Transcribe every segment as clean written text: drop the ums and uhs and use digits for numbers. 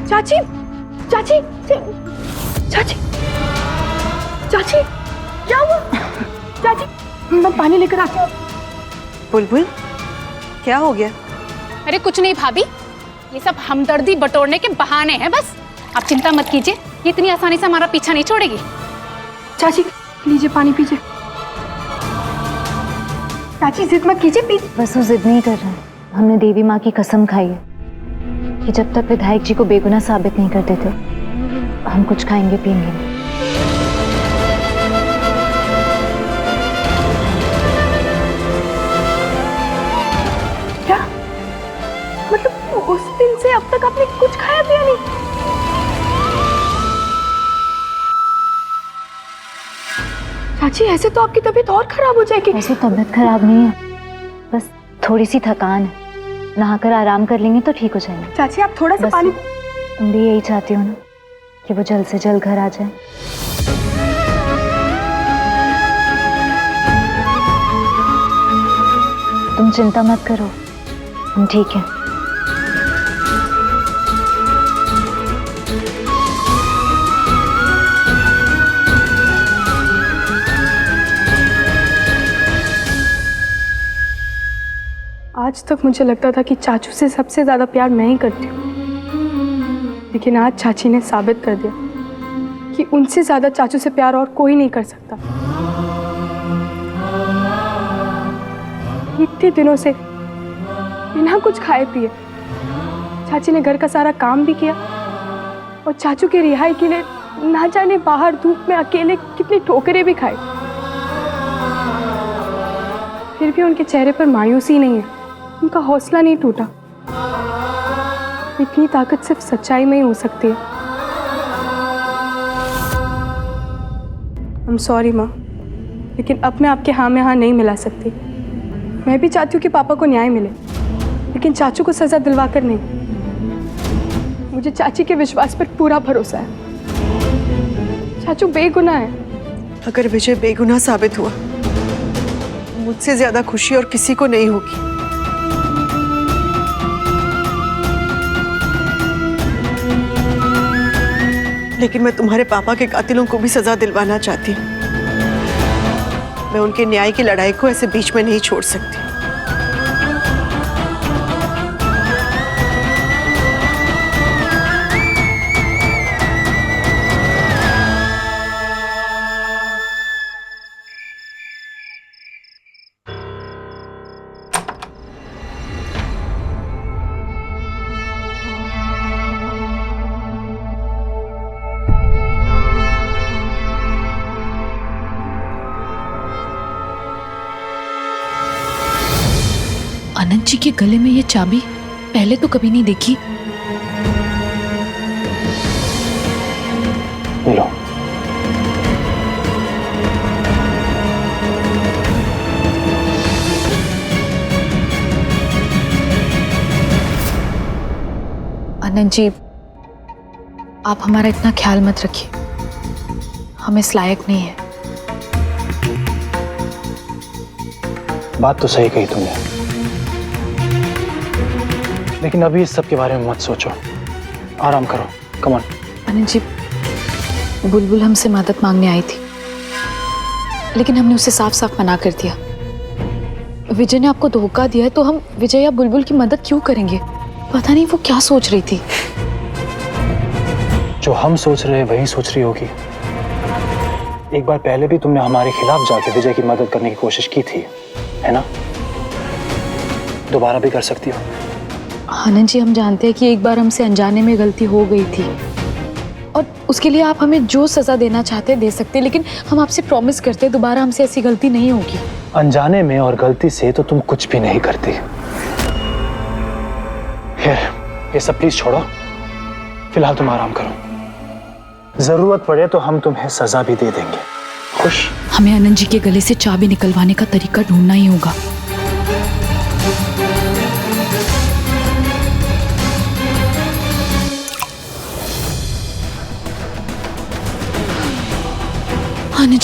चाची, चाची, चाची, चाची, क्या हुआ? चाची, मैं पानी लेकर आती हूँ। बुलबुल, क्या हो गया? अरे कुछ नहीं भाभी, ये सब हमदर्दी बटोरने के बहाने हैं बस। आप चिंता मत कीजिए, ये इतनी आसानी से हमारा पीछा नहीं छोड़ेगी। चाची लीजिए पानी पीजिए। चाची जिद मत कीजिए, बस वो जिद नहीं कर रहा है। हमने देवी माँ की कसम खाई है कि जब तक विधायक जी को बेगुनाह साबित नहीं कर देते हम कुछ खाएंगे पिएंगे नहीं। क्या मतलब उस दिन से अब तक आपने कुछ खाया पिया नहीं? चाची ऐसे तो आपकी तबीयत और खराब हो जाएगी। ऐसी तबीयत खराब नहीं है, बस थोड़ी सी थकान है। नहाकर आराम कर लेंगे तो ठीक हो जाएंगे। चाची आप थोड़ा सा पानी। तुम भी यही चाहती हो ना कि वो जल्द से जल्द घर आ जाए? तुम चिंता मत करो, हम ठीक है। आज तक मुझे लगता था कि चाचू से सबसे ज्यादा प्यार मैं ही करती हूँ, लेकिन आज चाची ने साबित कर दिया कि उनसे ज्यादा चाचू से प्यार और कोई नहीं कर सकता। इतने दिनों से बिना कुछ खाए पिए चाची ने घर का सारा काम भी किया और चाचू की रिहाई के लिए ना जाने बाहर धूप में अकेले कितनी ठोकरें भी खाई। फिर भी उनके चेहरे पर मायूसी नहीं है, उनका हौसला नहीं टूटा। इतनी ताकत सिर्फ सच्चाई में ही हो सकती है। I'm sorry माँ, लेकिन अब मैं आपके हाँ में हाँ नहीं मिला सकती। मैं भी चाहती हूँ कि पापा को न्याय मिले, लेकिन चाचू को सजा दिलवा कर नहीं। मुझे चाची के विश्वास पर पूरा भरोसा है। चाचू बेगुनाह है। अगर विजय बेगुनाह साबित हुआ, मुझसे ज्यादा खुशी और किसी को नहीं होगी। लेकिन मैं तुम्हारे पापा के कातिलों को भी सजा दिलवाना चाहती हूँ। मैं उनके न्याय की लड़ाई को ऐसे बीच में नहीं छोड़ सकती। आनंद जी के गले में ये चाबी पहले तो कभी नहीं देखी। लो। आनंद जी, आप हमारा इतना ख्याल मत रखिए, हम इस लायक नहीं है। बात तो सही कही तुमने, लेकिन अभी इस सब के बारे में मत सोचो, आराम करो। Come on. आनंद जी, बुलबुल हमसे मदद मांगने आई थी, लेकिन हमने उसे साफ साफ मना कर दिया। विजय ने आपको धोखा दिया है तो हम विजय या बुलबुल की मदद क्यों करेंगे? पता नहीं वो क्या सोच रही थी। जो हम सोच रहे हैं वही सोच रही होगी। एक बार पहले भी तुमने हमारे खिलाफ जाके विजय की मदद करने की कोशिश की थी, है ना? दोबारा भी कर सकती हो। आनंद जी, हम जानते हैं कि एक बार हमसे अनजाने में गलती हो गई थी और उसके लिए आप हमें जो सजा देना चाहते हैं दे सकते हैं, लेकिन हम आपसे प्रॉमिस करते हैं दोबारा हमसे ऐसी गलती नहीं होगी। अनजाने में और गलती से तो तुम कुछ भी नहीं करती। ये सब प्लीज छोड़ो, फिलहाल तुम आराम करो। जरूरत पड़े तो हम तुम्हें सजा भी दे देंगे। खुश? हमें आनंद जी के गले से चाबी निकलवाने का तरीका ढूंढना ही होगा।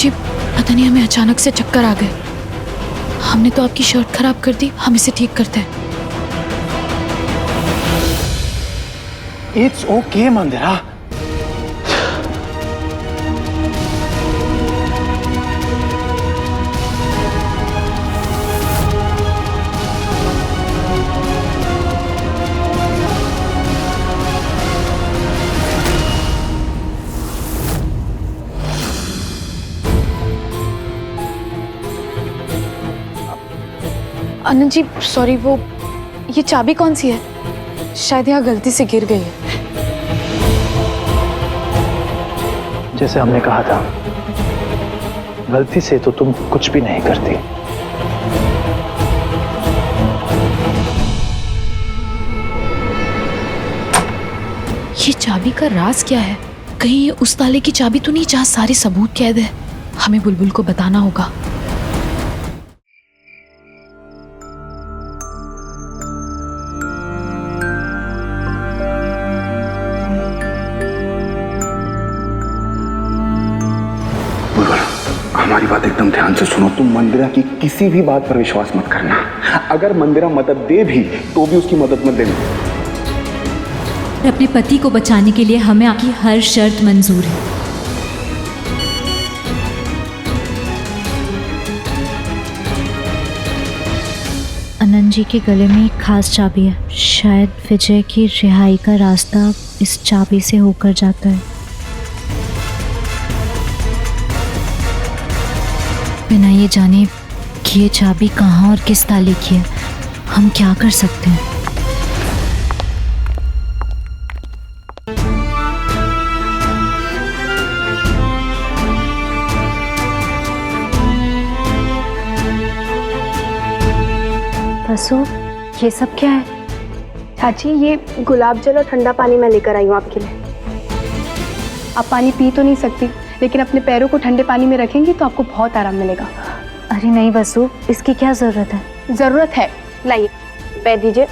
जी पता नहीं हमें अचानक से चक्कर आ गए। हमने तो आपकी शर्ट खराब कर दी, हम इसे ठीक करते हैं। It's okay Mandira. Anand ji sorry, वो ये चाबी कौन सी है? शायद यहाँ गलती से गिर गई है। जैसे हमने कहा था, गलती से तो तुम कुछ भी नहीं करती। ये चाबी का राज क्या है? कहीं ये उस ताले की चाबी तो नहीं जहाँ सारे सबूत कैद है? हमें बुलबुल को बताना होगा। हमारी बात एकदम ध्यान से सुनो। तुम मंदिरा की किसी भी बात पर विश्वास मत करना। अगर मंदिरा मदद दे भी तो भी उसकी मदद मत देना। अपने पति को बचाने के लिए हमें आपकी हर शर्त मंजूर है। अनंत जी के गले में एक खास चाबी है। शायद विजय की रिहाई का रास्ता इस चाबी से होकर जाता है। बिना ये जाने कि ये चाबी कहाँ और किस ताले की है, हम क्या कर सकते हैं? बसु, ये सब क्या है? चाची ये गुलाब जल और ठंडा पानी मैं लेकर आई हूँ आपके लिए। आप पानी पी तो नहीं सकती, लेकिन अपने पैरों को ठंडे पानी में रखेंगी तो आपको बहुत आराम मिलेगा। अरे नहीं बसु, इसकी क्या जरूरत है? जरूरत है, लाइए पैर दीजिए।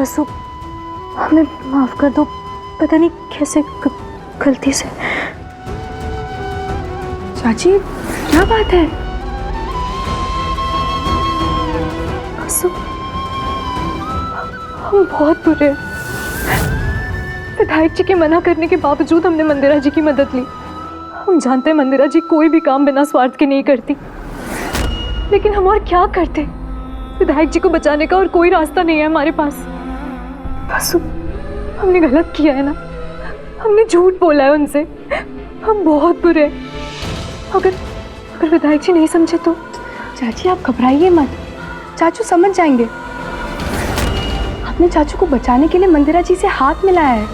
बसु, हमें माफ कर दो, पता नहीं कैसे गलती से। चाची क्या बात है? बसु, हम बहुत बुरे हैं। विधायक जी के मना करने के बावजूद हमने मंदिरा जी की मदद ली। हम जानते हैं मंदिरा जी कोई भी काम बिना स्वार्थ के नहीं करती, लेकिन हम और क्या करते? विधायक जी को बचाने का और कोई रास्ता नहीं है हमारे पास। बसु, हमने गलत किया है ना, हमने झूठ बोला है उनसे। हम बहुत बुरे हैं। अगर विधायक जी नहीं समझे तो? चाची आप घबराइए मत, चाचू समझ जाएंगे। आपने चाचू को बचाने के लिए मंदिरा जी से हाथ मिलाया है,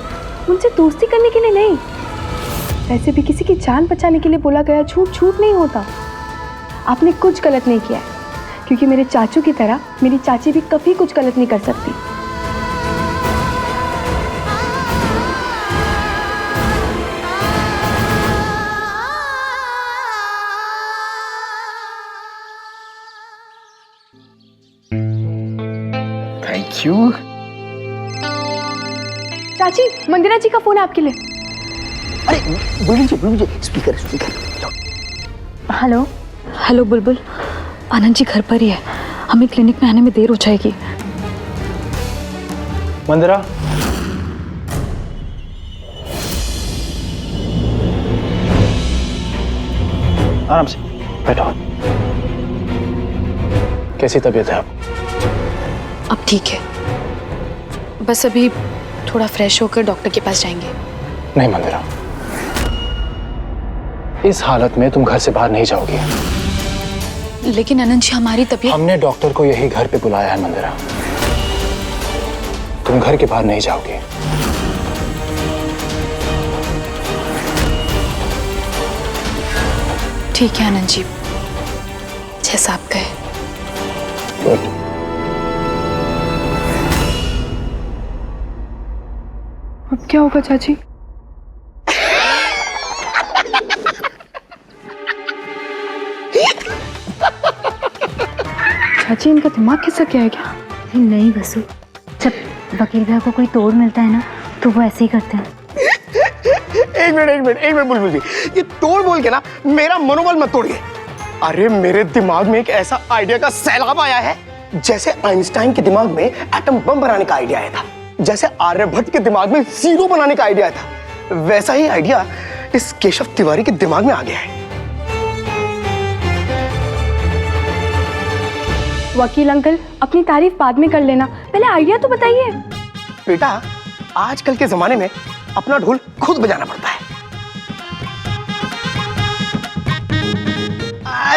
उनसे दोस्ती करने के लिए नहीं। वैसे भी किसी की जान बचाने के लिए बोला गया झूठ झूठ नहीं होता। आपने कुछ गलत नहीं किया है, क्योंकि मेरे चाचू की तरह मेरी चाची भी कभी कुछ गलत नहीं कर सकती। Thank you. चाची, मंदिरा जी का फोन है आपके लिए। अरे बुलबुल जी, स्पीकर। हेलो। हेलो बुलबुल, आनंद जी घर पर ही है, हमें क्लिनिक में आने में देर हो जाएगी। मंदिरा, आराम से बैठो। कैसी तबीयत है आप? अब ठीक है, बस अभी थोड़ा फ्रेश होकर डॉक्टर के पास जाएंगे। नहीं मंदिरा, इस हालत में तुम घर से बाहर नहीं जाओगी। लेकिन अनंत जी हमारी तबीयत। हमने डॉक्टर को यही घर पे बुलाया है मंदिरा, तुम घर के बाहर नहीं जाओगी। ठीक है आनंद जी, जैसा आप कहे। गुड। अब क्या होगा चाची? चाची इनका दिमाग खिसक गया है क्या? नहीं बसु, जब वकील भैया को कोई तोड़ मिलता है ना तो वो ऐसे ही करते हैं। एक मिनट बुलबुल जी, ये तोड़ बोल के ना मेरा मनोबल मत तोड़िए। अरे मेरे दिमाग में एक ऐसा आइडिया का सैलाब आया है, जैसे आइंस्टाइन के दिमाग में एटम बम बनाने का आइडिया आया था, जैसे आर्यभट्ट के दिमाग में जीरो बनाने का आइडिया आया था, वैसा ही आइडिया इस केशव तिवारी के दिमाग में आ गया है। वकील अंकल, अपनी तारीफ बाद में कर लेना, पहले आइडिया तो बताइए। बेटा, आजकल के जमाने में अपना ढोल खुद बजाना पड़ता है।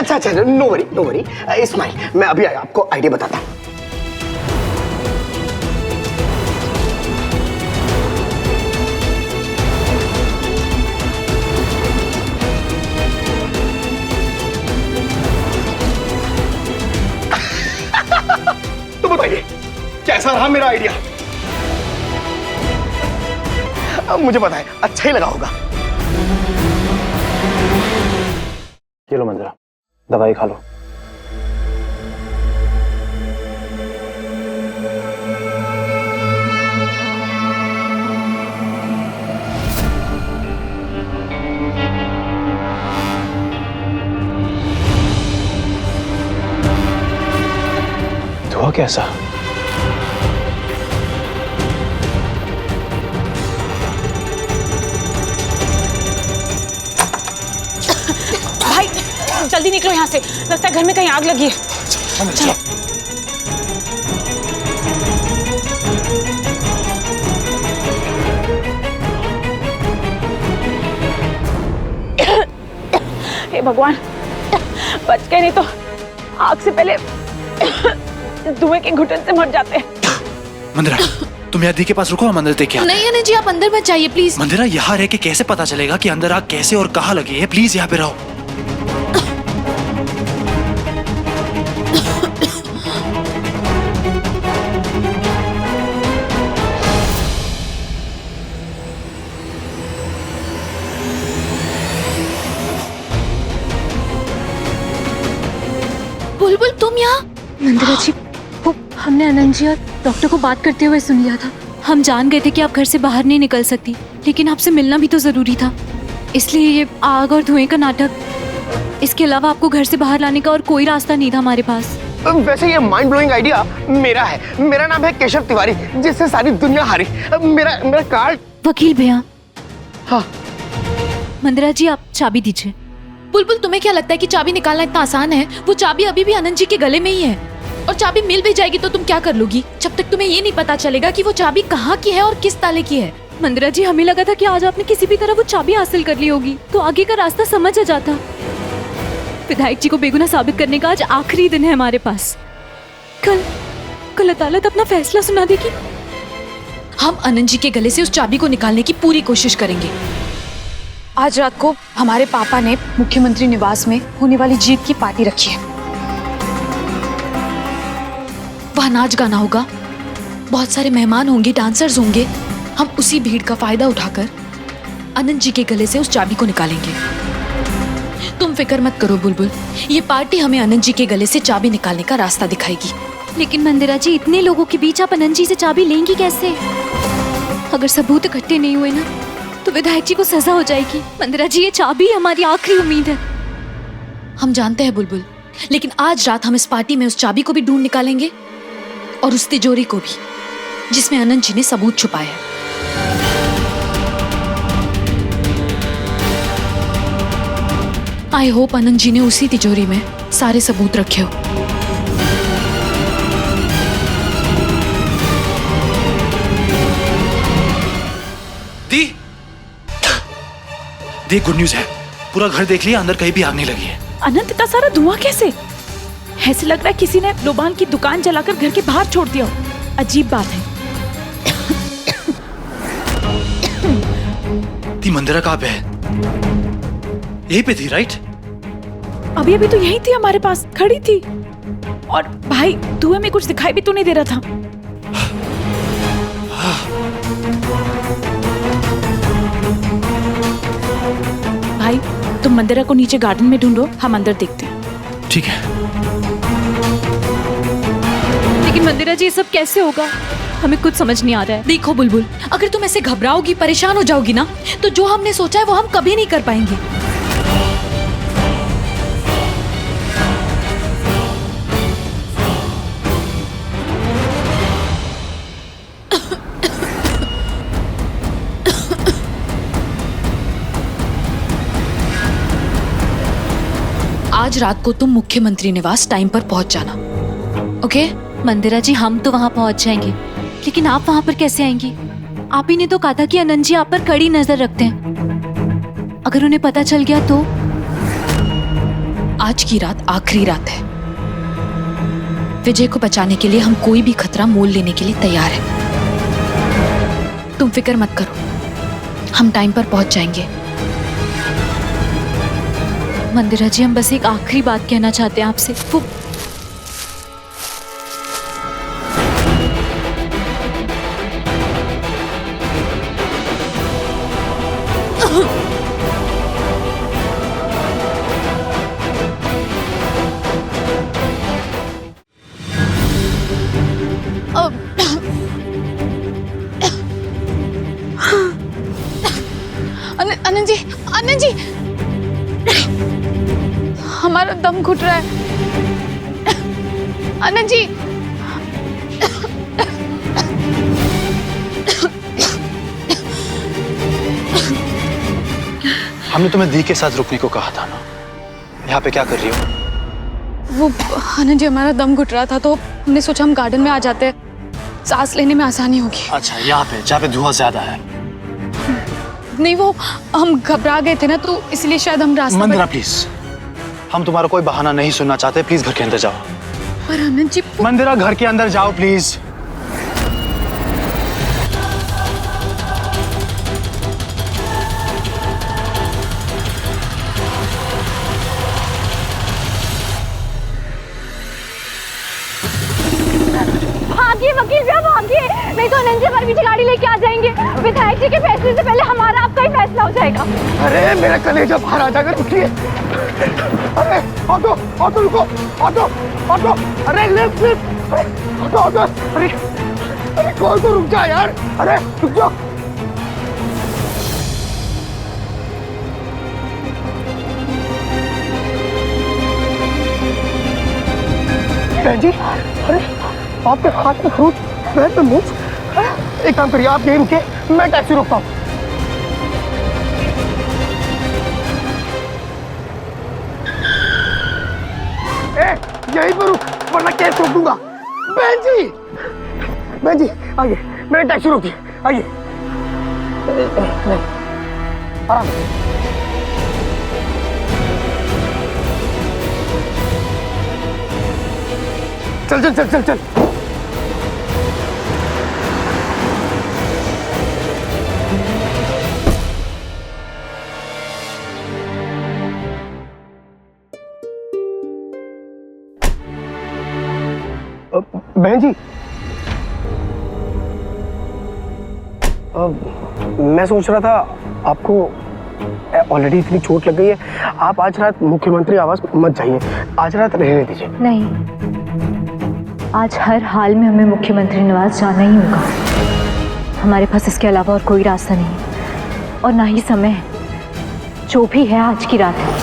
अच्छा, नो वरी, इस्माइल, मैं अभी आपको आइडिया बताता हूँ। तो बताइए कैसा रहा मेरा आइडिया? अब मुझे पता है अच्छा ही लगा होगा। ये लो मंदिरा, दवाई खा लो। धुआं कैसा? भाई जल्दी निकलो यहाँ से, लगता है घर में कहीं आग लगी है। चलो। हे भगवान, बच गए, नहीं तो आग से पहले धुएं के घुटन से मर जाते हैं। मंदिरा, तुम यहाँ दी के पास रुको, हम अंदर देख के आते हैं। नहीं अनंत जी, आप अंदर मत जाइए प्लीज। मंदिरा, यहाँ रह के कैसे पता चलेगा कि अंदर आग कैसे और कहाँ लगी है? प्लीज यहाँ पे रहो। बुलबुल, तुम यहाँ? मंदिरा जी, वो हमने अनंत जी और डॉक्टर को बात करते हुए सुन लिया था। हम जान गए थे कि आप घर से बाहर नहीं निकल सकती, लेकिन आपसे मिलना भी तो जरूरी था, इसलिए ये आग और धुएं का नाटक। इसके अलावा आपको घर से बाहर लाने का और कोई रास्ता नहीं था हमारे पास। वैसे ये माइंड ब्लोइंग आइडिया मेरा है। मेरा नाम है केशव तिवारी, जिससे सारी दुनिया हारी। मेरा कार्ड। वकील भैया। हाँ मंदिरा जी, आप चाबी दीजिए। बुलबुल, तुम्हें क्या लगता है कि चाबी निकालना इतना आसान है? वो चाबी अभी भी अनंत जी के गले में ही है, और चाबी मिल भी जाएगी तो तुम क्या कर लोगी जब तक तुम्हें ये नहीं पता चलेगा कि वो चाबी कहाँ की है और किस ताले की है? मंदिरा जी, हमें लगा था कि आज आपने किसी भी तरह वो चाबी हासिल कर ली होगी तो आगे का रास्ता समझ आ जाता। विधायक जी को बेगुनाह साबित करने का आज आखिरी दिन है हमारे पास। कल अदालत अपना फैसला सुना देगी। हम अनंत जी के गले से उस चाबी को निकालने की पूरी कोशिश करेंगे। आज रात को हमारे पापा ने मुख्यमंत्री निवास में होने वाली जीत की पार्टी रखी है। वहाँ नाच गाना होगा, बहुत सारे मेहमान होंगे, डांसर्स होंगे। हम उसी भीड़ का फायदा उठाकर अनंत जी के गले से उस चाबी को निकालेंगे। तुम फिक्र मत करो बुलबुल, ये पार्टी हमें अनंत जी के गले से चाबी निकालने का रास्ता दिखाएगी। लेकिन मंदिरा जी, इतने लोगों के बीच आप अनंत जी से चाबी लेंगी कैसे? अगर सबूत इकट्ठे नहीं हुए ना तो विधायक जी को सजा हो जाएगी। मंदिरा जी, ये चाबी हमारी आखिरी उम्मीद है। हम जानते हैं बुलबुल, लेकिन आज रात हम इस पार्टी में उस चाबी को भी ढूंढ निकालेंगे और उस तिजोरी को भी जिसमें अनंत जी ने सबूत छुपाए हैं। आई होप अनंत जी ने उसी तिजोरी में सारे सबूत रखे हो। दी, गुड न्यूज है, पूरा घर देख लिया, अंदर कहीं भी आग नहीं लगी है। अनंत, का सारा धुआं कैसे? ऐसे लग रहा है किसी ने लोबान की दुकान जलाकर घर के बाहर छोड़ दिया। अजीब बात है। दी, मंदिरा कहाँ पे है? यहीं पे थी राइट? अभी अभी तो यही थी, हमारे पास खड़ी थी। और भाई, धुएं में कुछ दिखाई भी तो नहीं दे रहा था। भाई, तुम मंदिरा को नीचे गार्डन में ढूंढो, हम अंदर देखते हैं। ठीक है। लेकिन मंदिरा जी, ये सब कैसे होगा? हमें कुछ समझ नहीं आ रहा है। देखो बुलबुल, अगर तुम ऐसे घबराओगी, परेशान हो जाओगी ना, तो जो हमने सोचा है वो हम कभी नहीं कर पाएंगे। आज रात को तुम मुख्यमंत्री निवास टाइम पर पहुंच जाना, ओके? मंदिरा जी, हम तो वहाँ पहुँच जाएंगे, लेकिन आप वहाँ पर कैसे आएंगी? आप ही ने तो कहा था कि अनंत जी आप पर कड़ी नजर रखते हैं। अगर उन्हें पता चल गया तो? आज की रात आखिरी रात है। विजय को बचाने के लिए हम कोई भी खतरा मोल लेने के लिए तैयार हैं। तुम फिक्र मत करो, हम टाइम पर पहुंच जाएंगे। मंदिरा जी, हम बस एक आखिरी बात कहना चाहते हैं आपसे। वो आनंद जी, आनंद जी, हमारा दम घुट रहा है। आनंद जी, हमने तुम्हें दी के साथ रुकने को कहा था ना, यहाँ पे क्या कर रही हो? वो आनंद जी, हमारा दम घुट रहा था तो हमने सोचा हम गार्डन में आ जाते हैं, सांस लेने में आसानी होगी। अच्छा, यहाँ पे जहाँ पे धुआं ज्यादा है। नहीं, वो हम घबरा गए थे ना, तो इसलिए शायद हम रास्ता मंदिरा प्लीज, हम तुम्हारा कोई बहाना नहीं सुनना चाहते। प्लीज घर के अंदर जाओ। पर आनंद जी, मंदिरा घर के अंदर जाओ प्लीज। भागिए वकील साहब, भागिए, नहीं तो अनंत जी हमारे पीछे गाड़ी लेके आ जाएंगे। विधायक जी के फैसले से पहले हमारा आपका ही फैसला हो जाएगा। अरे मेरा कलेजा बाहर आ जाकर रुकिए। अरे ऑटो, ऑटो रुको, ऑटो, ऑटो, अरे लिफ्ट, ऑटो, ऑटो, अरे अरे कौन तो रुक जा यार, अरे रुक जाओ। बहन जी, अरे आपके हाथ में फ्रूट, पैर में मूंछ। एक काम करिए, आप यहीं रुके, मैं टैक्सी रोकता हूँ। यहीं पर रुक, वरना केस रोक दूंगा। बहन जी आइए, मैंने टैक्सी रोकी, आइए। आराम से। चल चल चल चल चल। बहन जी, मैं सोच रहा था आपको ऑलरेडी इतनी चोट लग गई है, आप आज रात मुख्यमंत्री आवास मत जाइए, आज रात रहने दीजिए। नहीं, आज हर हाल में हमें मुख्यमंत्री निवास जाना ही होगा। हमारे पास इसके अलावा और कोई रास्ता नहीं और ना ही समय है। जो भी है, आज की रात है।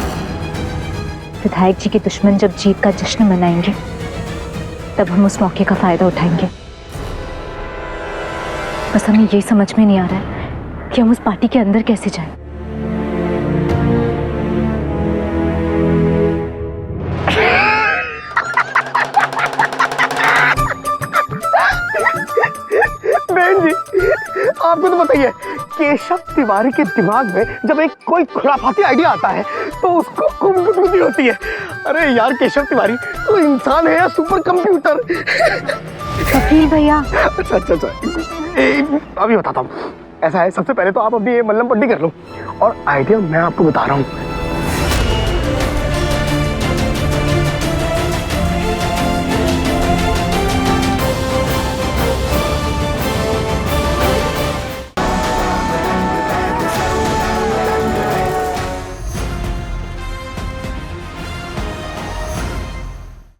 विधायक जी के दुश्मन जब जीत का जश्न मनाएंगे तब हम उस मौके का फायदा उठाएंगे। बस हमें यही समझ में नहीं आ रहा है कि हम उस पार्टी के अंदर कैसे जाएं। बहन जी, आपको तो बताइए, केशव तिवारी के दिमाग में जब एक कोई खुराफाती आइडिया आता है तो उसको गुदगुदी होती है। अरे यार केशव तिवारी, तो इंसान है या सुपर कंप्यूटर? वकील भैया, अच्छा अच्छा अच्छा, अभी बताता हूँ। ऐसा है, सबसे पहले तो आप अपनी ये मल्लम पट्टी कर लो और आइडिया मैं आपको बता रहा हूँ।